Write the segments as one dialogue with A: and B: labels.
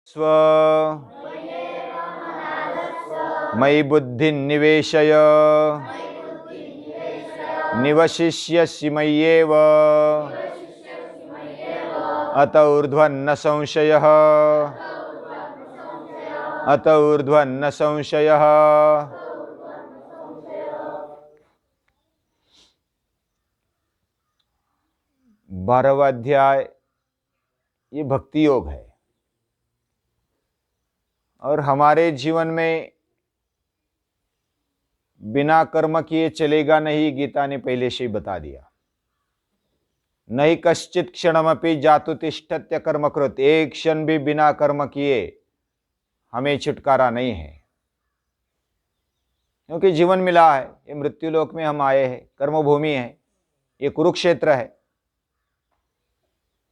A: स्व मयि बुद्धि निवेशय निवशिष्यसि मय्येव अत ऊर्ध्वन्न संशयः अत ऊर्ध्वन्न संशयः। 12वां अध्याय ये भक्ति योग है और हमारे जीवन में बिना कर्म किए चलेगा नहीं। गीता ने पहले से ही बता दिया। नहीं कश्चित क्षणमपि जातु तिष्ठत्य कर्म कृत। एक क्षण भी बिना कर्म किए हमें छुटकारा नहीं है, क्योंकि जीवन मिला है। ये मृत्यु लोक में हम आए हैं, कर्मभूमि है, ये कुरुक्षेत्र है।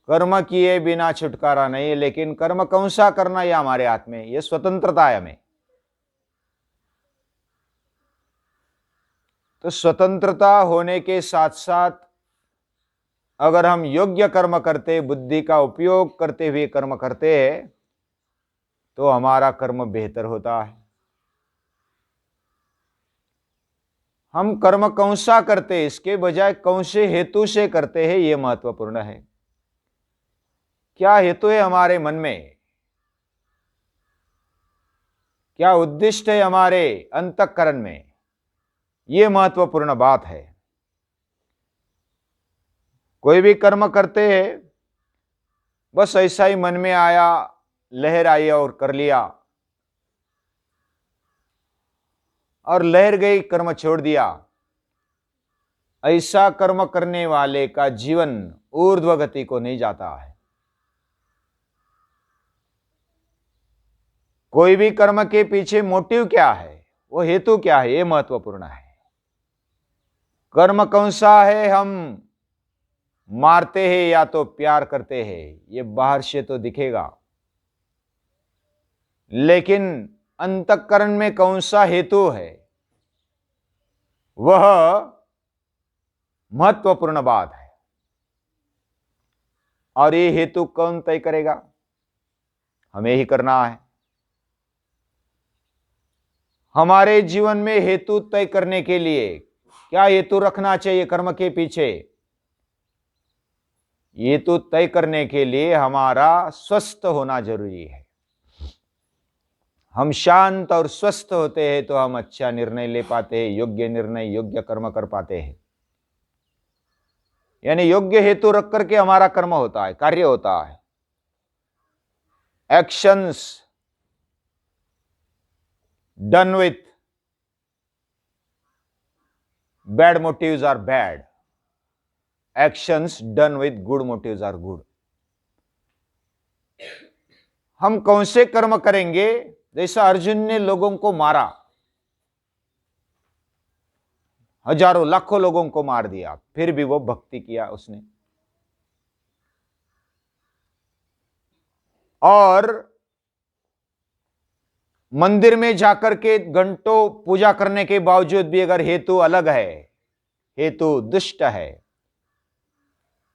A: कर्म किए बिना छुटकारा नहीं है, लेकिन कर्म कौन सा करना यह हमारे हाथ में, यह स्वतंत्रता है हमें। तो स्वतंत्रता होने के साथ साथ अगर हम योग्य कर्म करते, बुद्धि का उपयोग करते हुए कर्म करते हैं, तो हमारा कर्म बेहतर होता है। हम कर्म कौन सा करते, इसके बजाय कौन से हेतु से करते हैं, यह महत्वपूर्ण है। क्या हेतु है हमारे मन में, क्या उद्दिष्ट है हमारे अंतःकरण में, यह महत्वपूर्ण बात है। कोई भी कर्म करते हैं, बस ऐसा ही मन में आया, लहर आई और कर लिया, और लहर गई, कर्म छोड़ दिया। ऐसा कर्म करने वाले का जीवन ऊर्ध्व गति को नहीं जाता है। कोई भी कर्म के पीछे मोटिव क्या है, वो हेतु क्या है, यह महत्वपूर्ण है। कर्म कौन सा है, हम मारते हैं या तो प्यार करते हैं, ये बाहर से तो दिखेगा, लेकिन अंतःकरण में कौन सा हेतु है, वह महत्वपूर्ण बात है। और ये हेतु कौन तय करेगा, हमें ही करना है। हमारे जीवन में हेतु तय करने के लिए क्या हेतु रखना चाहिए कर्म के पीछे? हेतु तय करने के लिए हमारा स्वस्थ होना जरूरी है। हम शांत और स्वस्थ होते हैं तो हम अच्छा निर्णय ले पाते हैं, योग्य निर्णय, योग्य कर्म कर पाते हैं। यानी योग्य हेतु रख करके हमारा कर्म होता है, कार्य होता है। Actions done with bad motives are bad, actions done with good motives are good. हम कौन से कर्म करेंगे? जैसा अर्जुन ने लोगों को मारा, हजारों लाखों लोगों को मार दिया, फिर भी वो भक्ति किया उसने। और मंदिर में जाकर के घंटों पूजा करने के बावजूद भी अगर हेतु अलग है, हेतु दुष्ट है,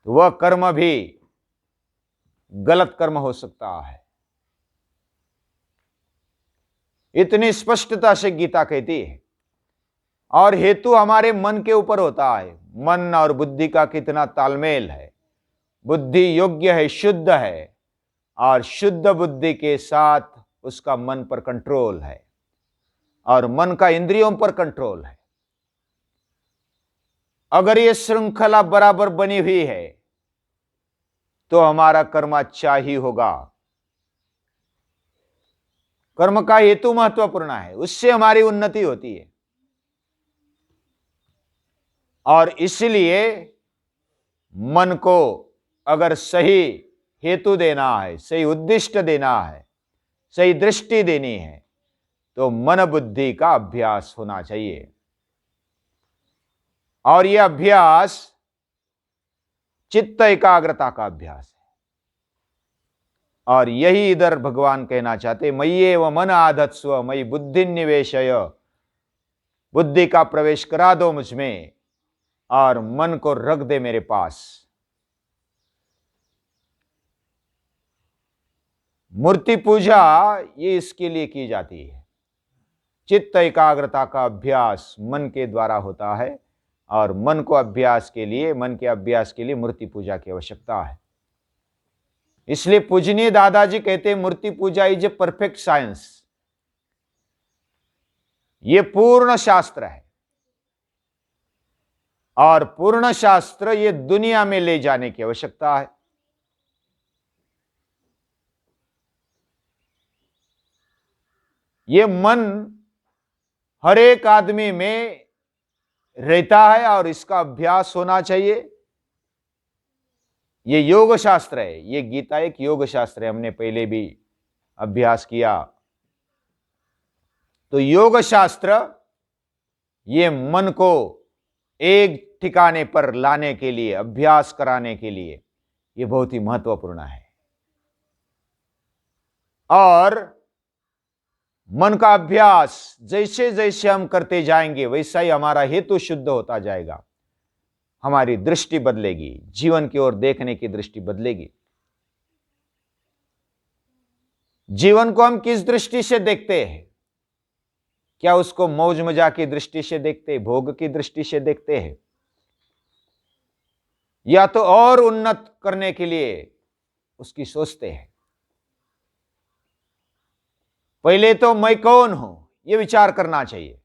A: तो वह कर्म भी गलत कर्म हो सकता है। इतनी स्पष्टता से गीता कहती है। और हेतु हमारे मन के ऊपर होता है। मन और बुद्धि का कितना तालमेल है। बुद्धि योग्य है, शुद्ध है, और शुद्ध बुद्धि के साथ उसका मन पर कंट्रोल है, और मन का इंद्रियों पर कंट्रोल है। अगर यह श्रृंखला बराबर बनी हुई है तो हमारा कर्म अच्छा ही होगा। कर्म का हेतु महत्वपूर्ण है, उससे हमारी उन्नति होती है। और इसलिए मन को अगर सही हेतु देना है, सही उद्दिष्ट देना है, सही दृष्टि देनी है, तो मन बुद्धि का अभ्यास होना चाहिए। और यह अभ्यास चित्त एकाग्रता का अभ्यास है। और यही इधर भगवान कहना चाहते, मय्येव मन आधत्स्व मयि बुद्धि निवेशय। बुद्धि का प्रवेश करा दो मुझ में और मन को रख दे मेरे पास। मूर्ति पूजा ये इसके लिए की जाती है। चित्त एकाग्रता का अभ्यास मन के द्वारा होता है और मन के अभ्यास के लिए मूर्ति पूजा की आवश्यकता है। इसलिए पूजनीय दादाजी कहते हैं मूर्ति पूजा इज ए परफेक्ट साइंस। ये पूर्ण शास्त्र है और पूर्ण शास्त्र ये दुनिया में ले जाने की आवश्यकता है। ये मन हर एक आदमी में रहता है और इसका अभ्यास होना चाहिए। ये योग शास्त्र है, ये गीता एक योग शास्त्र है, हमने पहले भी अभ्यास किया। तो योग शास्त्र ये मन को एक ठिकाने पर लाने के लिए, अभ्यास कराने के लिए ये बहुत ही महत्वपूर्ण है। और मन का अभ्यास जैसे जैसे हम करते जाएंगे वैसा ही हमारा हेतु शुद्ध होता जाएगा, हमारी दृष्टि बदलेगी, जीवन की ओर देखने की दृष्टि बदलेगी। जीवन को हम किस दृष्टि से देखते हैं? क्या उसको मौज मजा की दृष्टि से देखते हैं, भोग की दृष्टि से देखते हैं, या तो और उन्नत करने के लिए उसकी सोचते हैं? पहले तो मैं कौन हूं यह विचार करना चाहिए,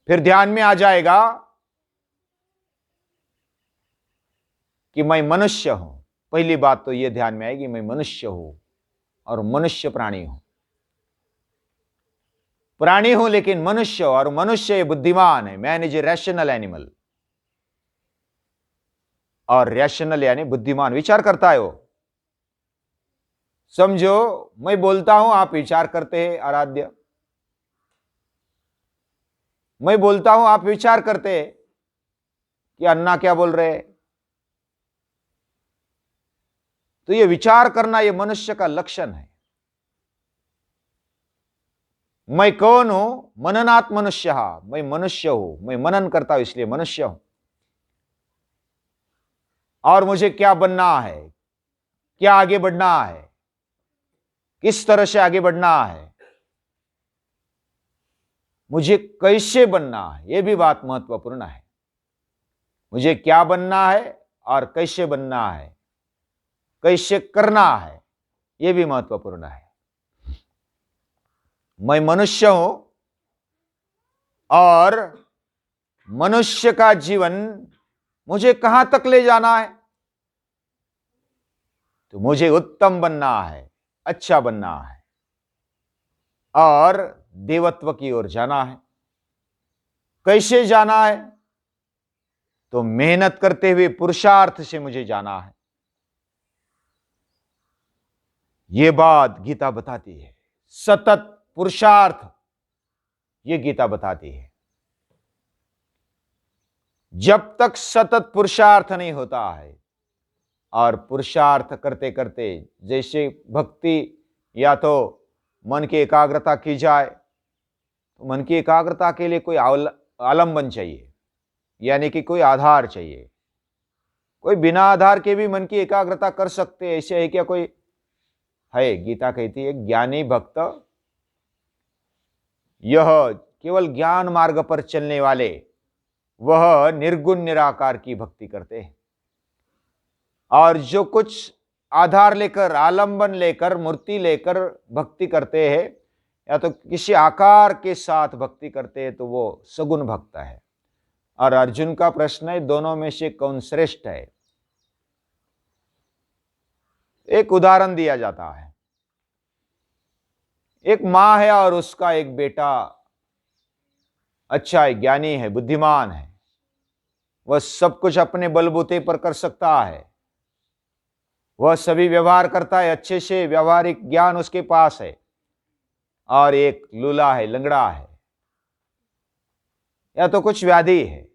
A: फिर ध्यान में आ जाएगा कि मैं मनुष्य हूं। पहली बात तो यह ध्यान में आएगी, मैं मनुष्य हूं और मनुष्य प्राणी हूं। प्राणी हूं लेकिन मनुष्य, और मनुष्य बुद्धिमान है। Man is a rational animal, और रैशनल यानी बुद्धिमान, विचार करता है वो। समझो मैं बोलता हूं, आप विचार करते हैं आराध्य। मैं बोलता हूं, आप विचार करते हैं कि अन्ना क्या बोल रहे हैं। तो ये विचार करना ये मनुष्य का लक्षण है। मैं कौन हूं? मननात् मनुष्य, मैं मनुष्य हूं, मैं मनन करता हूं इसलिए मनुष्य हूं। और मुझे क्या बनना है, क्या आगे बढ़ना है, किस तरह से आगे बढ़ना है, मुझे कैसे बनना है, यह भी बात महत्वपूर्ण है। मुझे क्या बनना है और कैसे बनना है, कैसे करना है, यह भी महत्वपूर्ण है। मैं मनुष्य हूं और मनुष्य का जीवन मुझे कहां तक ले जाना है? तो मुझे उत्तम बनना है, अच्छा बनना है और देवत्व की ओर जाना है। कैसे जाना है? तो मेहनत करते हुए पुरुषार्थ से मुझे जाना है। यह बात गीता बताती है, सतत पुरुषार्थ यह गीता बताती है। जब तक सतत पुरुषार्थ नहीं होता है, और पुरुषार्थ करते करते जैसे भक्ति, या तो मन की एकाग्रता की जाए, तो मन की एकाग्रता के लिए कोई आलंबन चाहिए, यानी कि कोई आधार चाहिए। कोई बिना आधार के भी मन की एकाग्रता कर सकते हैं, ऐसे है क्या कोई है? गीता कहती है ज्ञानी भक्त यह केवल ज्ञान मार्ग पर चलने वाले वह निर्गुण निराकार की भक्ति करते हैं, और जो कुछ आधार लेकर, आलंबन लेकर, मूर्ति लेकर भक्ति करते हैं, या तो किसी आकार के साथ भक्ति करते हैं, तो वो सगुण भक्त है। और अर्जुन का प्रश्न है दोनों में से कौन श्रेष्ठ है? एक उदाहरण दिया जाता है। एक मां है और उसका एक बेटा अच्छा है, ज्ञानी है, बुद्धिमान है, वह सब कुछ अपने बलबूते पर कर सकता है, वह सभी व्यवहार करता है अच्छे से, व्यवहारिक ज्ञान उसके पास है। और एक लूला है, लंगड़ा है, या तो कुछ व्याधि है,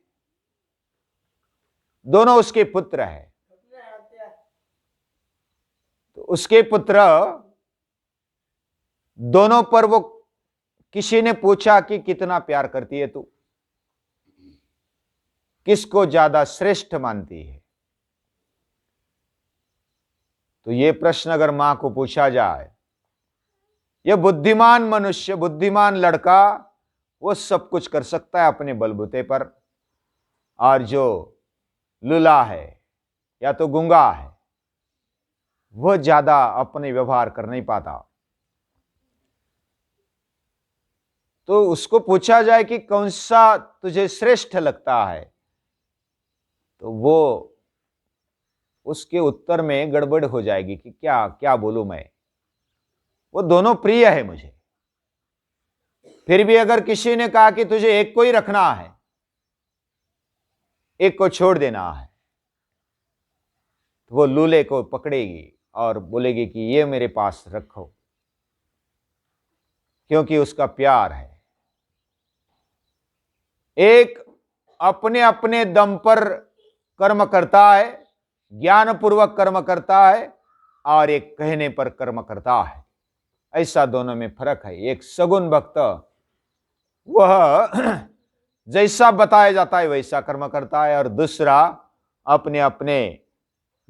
A: दोनों उसके पुत्र है। तो उसके पुत्र दोनों पर वो, किसी ने पूछा कि कितना प्यार करती है तू, किसको ज्यादा श्रेष्ठ मानती है? तो ये प्रश्न अगर मां को पूछा जाए, यह बुद्धिमान मनुष्य, बुद्धिमान लड़का, वो सब कुछ कर सकता है अपने बलबूते पर, और जो लूला है या तो गूंगा है, वह ज्यादा अपने व्यवहार कर नहीं पाता। तो उसको पूछा जाए कि कौन सा तुझे श्रेष्ठ लगता है, तो वो उसके उत्तर में गड़बड़ हो जाएगी कि क्या क्या बोलूं मैं। वो दोनों प्रिय है मुझे। फिर भी अगर किसी ने कहा कि तुझे एक को ही रखना है, एक को छोड़ देना है, तो वो लूले को पकड़ेगी और बोलेगी कि ये मेरे पास रखो, क्योंकि उसका प्यार है। एक अपने अपने दम पर कर्म करता है, ज्ञानपूर्वक कर्म करता है, और एक कहने पर कर्म करता है। ऐसा दोनों में फर्क है। एक सगुण भक्त, वह जैसा बताया जाता है वैसा कर्म करता है, और दूसरा अपने अपने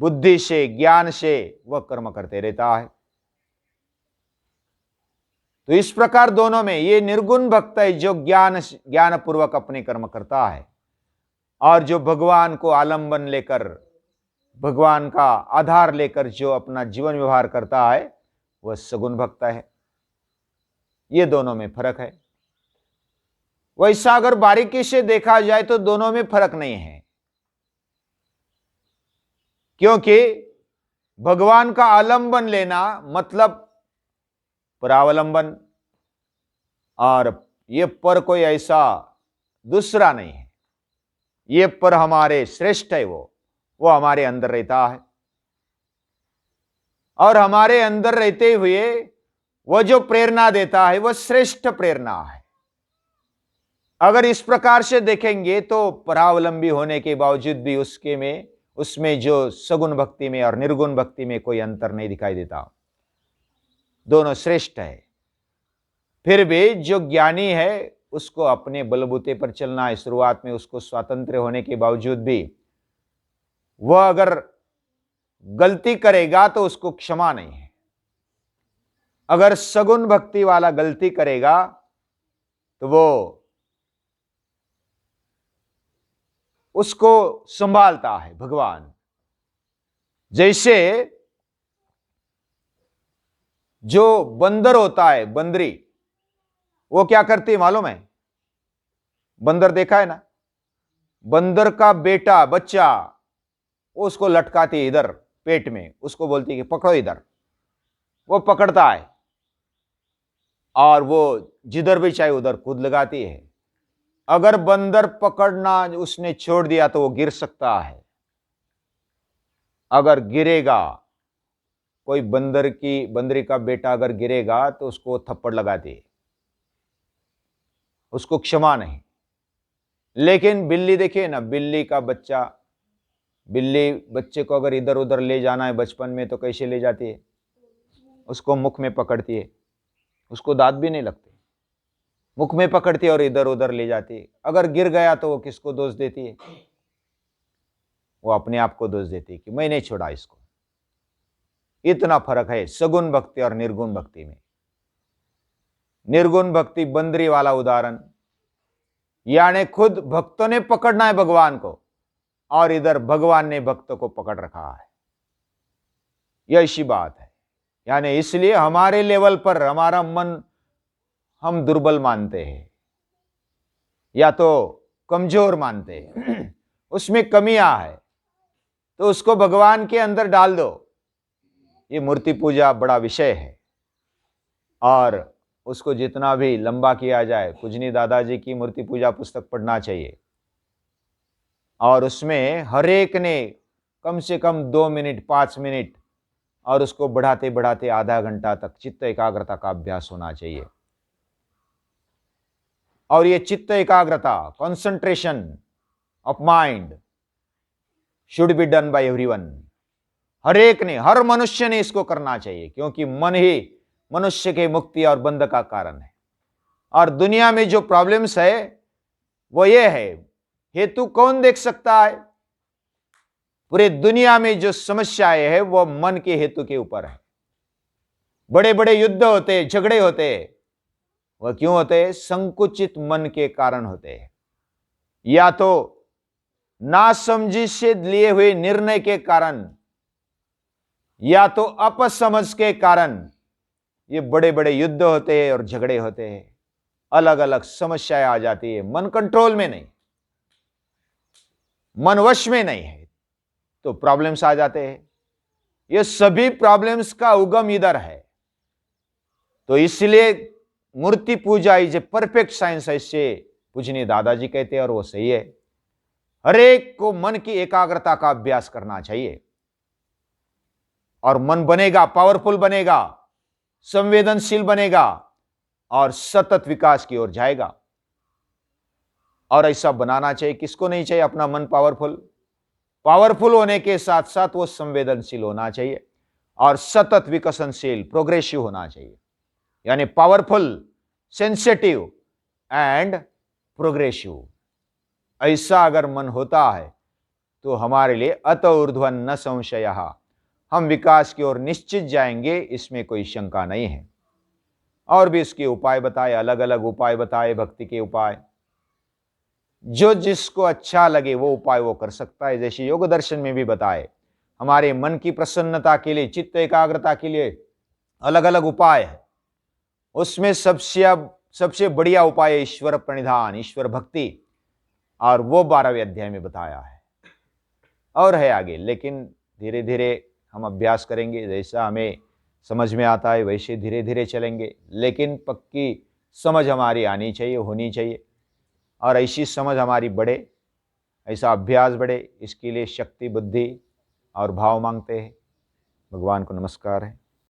A: बुद्धि से, ज्ञान से वह कर्म करते रहता है। तो इस प्रकार दोनों में ये निर्गुण भक्त है जो ज्ञानपूर्वक अपने कर्म करता है, और जो भगवान को आलंबन लेकर, भगवान का आधार लेकर जो अपना जीवन व्यवहार करता है, वह सगुण भक्त है। ये दोनों में फर्क है। वैसा अगर बारीकी से देखा जाए तो दोनों में फर्क नहीं है, क्योंकि भगवान का आलंबन लेना मतलब परावलंबन, और ये पर कोई ऐसा दूसरा नहीं है। ये पर हमारे श्रेष्ठ है, वो हमारे अंदर रहता है, और हमारे अंदर रहते हुए वह जो प्रेरणा देता है वह श्रेष्ठ प्रेरणा है। अगर इस प्रकार से देखेंगे तो परावलंबी होने के बावजूद भी उसमें जो सगुण भक्ति में और निर्गुण भक्ति में कोई अंतर नहीं दिखाई देता, दोनों श्रेष्ठ है। फिर भी जो ज्ञानी है उसको अपने बलबूते पर चलना है। शुरुआत में उसको स्वातंत्र्य होने के बावजूद भी वह अगर गलती करेगा तो उसको क्षमा नहीं है। अगर सगुण भक्ति वाला गलती करेगा तो वो उसको संभालता है भगवान। जैसे जो बंदर होता है, बंदरी, वो क्या करती है मालूम है? बंदर देखा है ना? बंदर का बेटा, बच्चा, वो उसको लटकाती है इधर पेट में, उसको बोलती है कि पकड़ो इधर। वो पकड़ता है और वो जिधर भी चाहे उधर कूद लगाती है। अगर बंदर पकड़ना उसने छोड़ दिया तो वो गिर सकता है। अगर गिरेगा, कोई बंदरी का बेटा अगर गिरेगा तो उसको थप्पड़ लगाती है, उसको क्षमा नहीं। लेकिन बिल्ली देखिए ना, बिल्ली बच्चे को अगर इधर उधर ले जाना है बचपन में तो कैसे ले जाती है? उसको मुख में पकड़ती है, उसको दांत भी नहीं लगते, मुख में पकड़ती है और इधर उधर ले जाती है। अगर गिर गया तो वो किसको दोष देती है? वो अपने आप को दोष देती है कि मैं नहीं छोड़ा इसको। इतना फर्क है सगुण भक्ति और निर्गुण भक्ति में। निर्गुण भक्ति बंदरी वाला उदाहरण, यानी खुद भक्तों ने पकड़ना है भगवान को, और इधर भगवान ने भक्तों को पकड़ रखा है। यह ऐसी बात है। यानी इसलिए हमारे लेवल पर हमारा मन हम दुर्बल मानते हैं या तो कमजोर मानते हैं, उसमें कमियां है, तो उसको भगवान के अंदर डाल दो। ये मूर्ति पूजा बड़ा विषय है, और उसको जितना भी लंबा किया जाए, पूजनी दादाजी की मूर्ति पूजा पुस्तक पढ़ना चाहिए, और उसमें हर एक ने कम से कम 2 मिनट 5 मिनट, और उसको बढ़ाते बढ़ाते आधा घंटा तक चित्त एकाग्रता का अभ्यास होना चाहिए। और ये चित्त एकाग्रता, concentration of mind should be done by everyone. हर एक ने, हर मनुष्य ने इसको करना चाहिए, क्योंकि मन ही मनुष्य के मुक्ति और बंध का कारण है। और दुनिया में जो प्रॉब्लम्स है वो ये है, हेतु कौन देख सकता है? पूरे दुनिया में जो समस्याएं है वो मन के हेतु के ऊपर है। बड़े बड़े युद्ध होते, झगड़े होते, वह क्यों होते हैं? संकुचित मन के कारण होते हैं, या तो नासमझी से लिए हुए निर्णय के कारण, या तो अपसमझ के कारण ये बड़े बड़े युद्ध होते हैं और झगड़े होते हैं। अलग अलग समस्याएं आ जाती है, मन कंट्रोल में नहीं, मन वश में नहीं है, तो प्रॉब्लम्स आ जाते हैं। ये सभी प्रॉब्लम्स का उगम इधर है। तो इसलिए मूर्ति पूजा इज ए परफेक्ट साइंस, ऐसे पूजनीय दादाजी कहते हैं, और वो सही है। हरेक को मन की एकाग्रता का अभ्यास करना चाहिए, और मन बनेगा, पावरफुल बनेगा, संवेदनशील बनेगा और सतत विकास की ओर जाएगा। और ऐसा बनाना चाहिए, किसको नहीं चाहिए अपना मन पावरफुल होने के साथ साथ वो संवेदनशील होना चाहिए और सतत विकसनशील, प्रोग्रेसिव होना चाहिए। यानी पावरफुल, सेंसिटिव एंड प्रोग्रेसिव। ऐसा अगर मन होता है तो हमारे लिए अत ऊर्ध्वन न संशयः, हम विकास की ओर निश्चित जाएंगे, इसमें कोई शंका नहीं है। और भी इसके उपाय बताए, अलग अलग उपाय बताए, भक्ति के उपाय। जो जिसको अच्छा लगे वो उपाय वो कर सकता है। जैसे योग दर्शन में भी बताए, हमारे मन की प्रसन्नता के लिए, चित्त एकाग्रता के लिए अलग अलग उपाय है। उसमें सबसे बढ़िया उपाय है ईश्वर प्रणिधान, ईश्वर भक्ति, और वो 12वें अध्याय में बताया है। और है आगे, लेकिन धीरे धीरे हम अभ्यास करेंगे, जैसा हमें समझ में आता है वैसे धीरे धीरे चलेंगे। लेकिन पक्की समझ हमारी आनी चाहिए, होनी चाहिए, और ऐसी समझ हमारी बढ़े, ऐसा अभ्यास बढ़े। इसके लिए शक्ति, बुद्धि और भाव मांगते हैं। भगवान को नमस्कार है।